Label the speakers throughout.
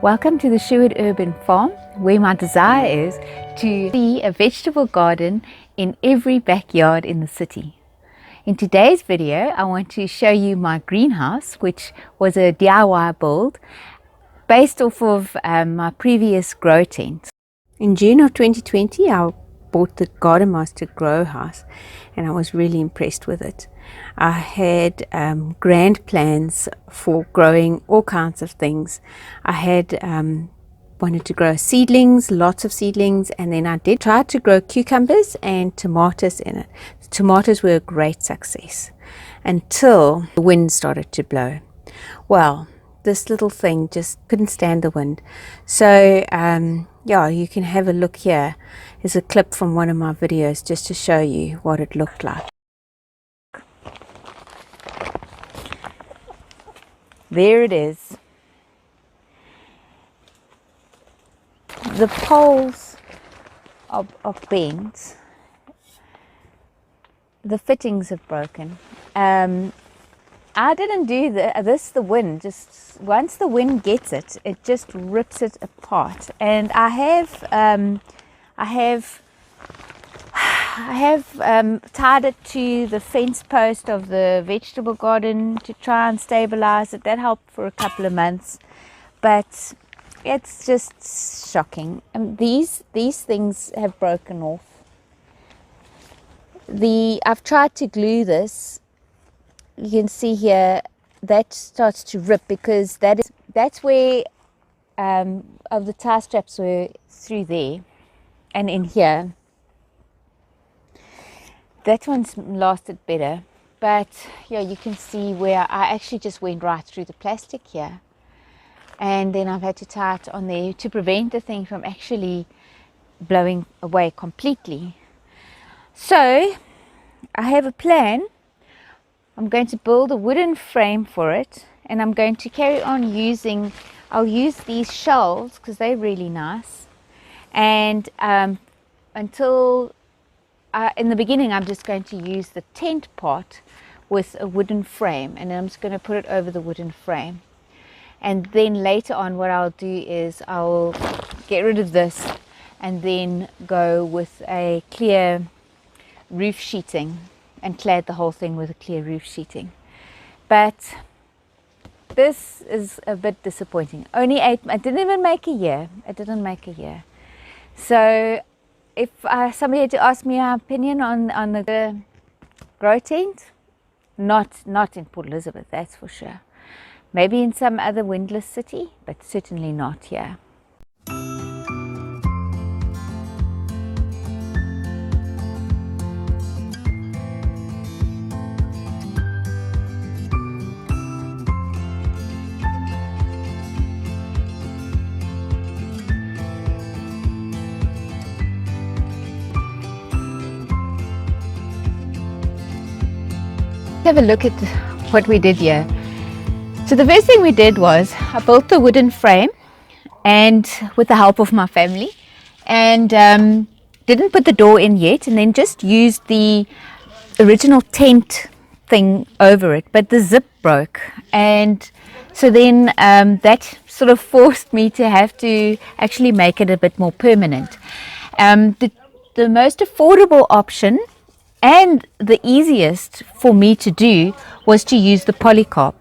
Speaker 1: Welcome to the Sherwood Urban Farm, where my desire is to see a vegetable garden in every backyard in the city. In today's video, I want to show you my greenhouse, which was a DIY build based off of my previous grow tent. In June of 2020, I bought the Garden Master grow house and I was really impressed with it. I had grand plans for growing all kinds of things. I had wanted to grow seedlings, lots of seedlings, and then I did try to grow cucumbers and tomatoes in it. The tomatoes were a great success until the wind started to blow. Well, this little thing just couldn't stand the wind. So yeah, you can have a look here. Here's a clip from one of my videos just to show you what it looked like. There it is. The poles are bent. The fittings have broken. I didn't do this. The wind just, once the wind gets it, it just rips it apart. And I have tied it to the fence post of the vegetable garden to try and stabilize it. That helped for a couple of months, but it's just shocking. These things have broken off. I've tried to glue this. You can see here that starts to rip because that's where of the tie straps were through there and in here. That one's lasted better, but yeah, you can see where I actually just went right through the plastic here, and then I've had to tie it on there to prevent the thing from actually blowing away completely. So I have a plan. I'm going to build a wooden frame for it, and I'm going to carry on I'll use these shelves because they're really nice, and until in the beginning I'm just going to use the tent part with a wooden frame, and then I'm just going to put it over the wooden frame, and then later on what I'll do is I'll get rid of this and then go with a clear roof sheeting and clad the whole thing with a clear roof sheeting. But this is a bit disappointing. Only I didn't even make a year. It didn't make a year. So if somebody had to ask me our opinion on the grow tent, not in Port Elizabeth, that's for sure. Maybe in some other windless city, but certainly not here. Have a look at what we did here. So the first thing we did was I built the wooden frame, and with the help of my family, and didn't put the door in yet, and then just used the original tent thing over it, but the zip broke, and so then that sort of forced me to have to actually make it a bit more permanent. The most affordable option and the easiest for me to do was to use the polycarb.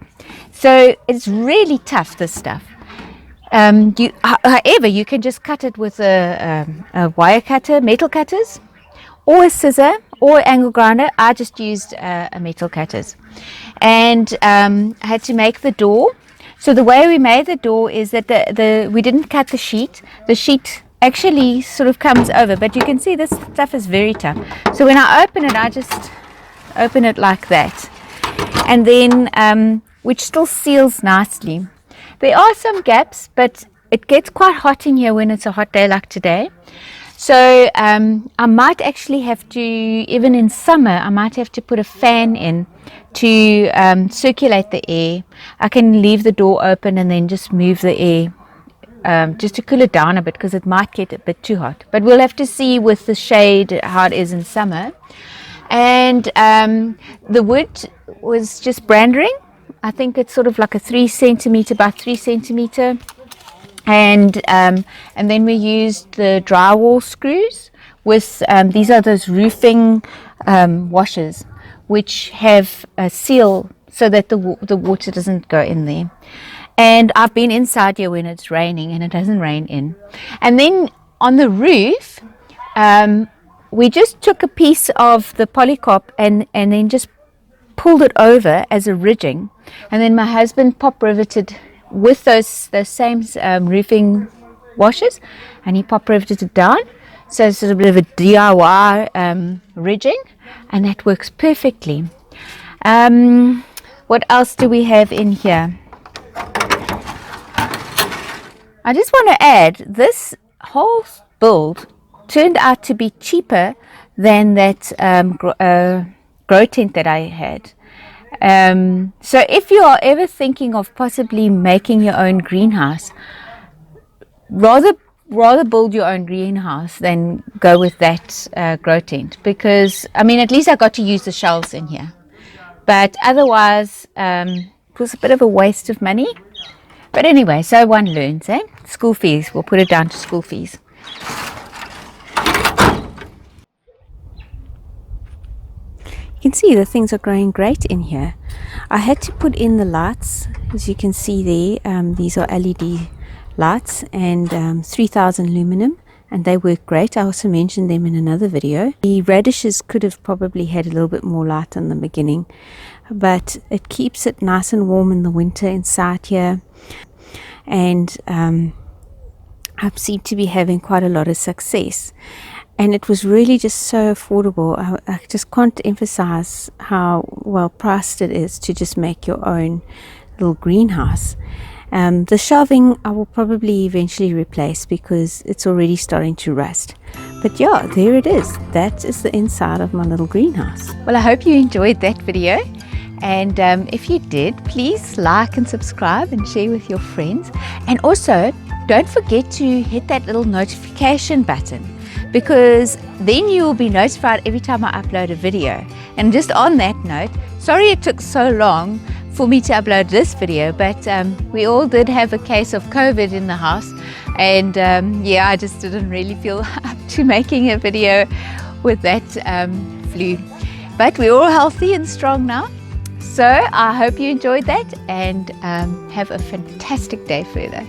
Speaker 1: So it's really tough, this stuff. However, you can just cut it with a wire cutter, metal cutters, or a scissor, or angle grinder. I just used a metal cutters. And I had to make the door. So the way we made the door is that we didn't cut the sheet. The sheet actually sort of comes over, but you can see this stuff is very tough. So when I open it, I just open it like that, and then which still seals nicely. There are some gaps, but it gets quite hot in here when it's a hot day like today. So I might actually have to, even in summer, I might have to put a fan in to circulate the air. I can leave the door open and then just move the air just to cool it down a bit, because it might get a bit too hot. But we'll have to see with the shade how it is in summer. And the wood was just brandering. I think it's sort of like a 3 centimeter by 3 centimeter and then we used the drywall screws with these are those roofing washers which have a seal so that the water doesn't go in there. And I've been inside here when it's raining and it doesn't rain in. And then on the roof, we just took a piece of the polycarp and then just pulled it over as a ridging, and then my husband pop riveted with those same roofing washers, and he pop riveted it down, so it's a bit of a DIY ridging, and that works perfectly. What else do we have in here? I just want to add, this whole build turned out to be cheaper than that grow tent that I had. So if you are ever thinking of possibly making your own greenhouse, rather build your own greenhouse than go with that grow tent, because I mean, at least I got to use the shelves in here, but otherwise it was a bit of a waste of money. But anyway, so one learns, eh? School fees, we'll put it down to school fees. You can see the things are growing great in here. I had to put in the lights, as you can see there. These are LED lights and 3000 luminum, and they work great. I also mentioned them in another video. The radishes could have probably had a little bit more light in the beginning, but it keeps it nice and warm in the winter inside here. And I seem to be having quite a lot of success, and it was really just so affordable. I just can't emphasize how well priced it is to just make your own little greenhouse. The shelving I will probably eventually replace because it's already starting to rust. But yeah, there it is. That is the inside of my little greenhouse. Well, I hope you enjoyed that video. And if you did, please like and subscribe and share with your friends. And also, don't forget to hit that little notification button, because then you will be notified every time I upload a video. And just on that note, sorry it took so long for me to upload this video, but we all did have a case of COVID in the house, and yeah, I just didn't really feel up to making a video with that flu. But we're all healthy and strong now. So I hope you enjoyed that, and have a fantastic day further.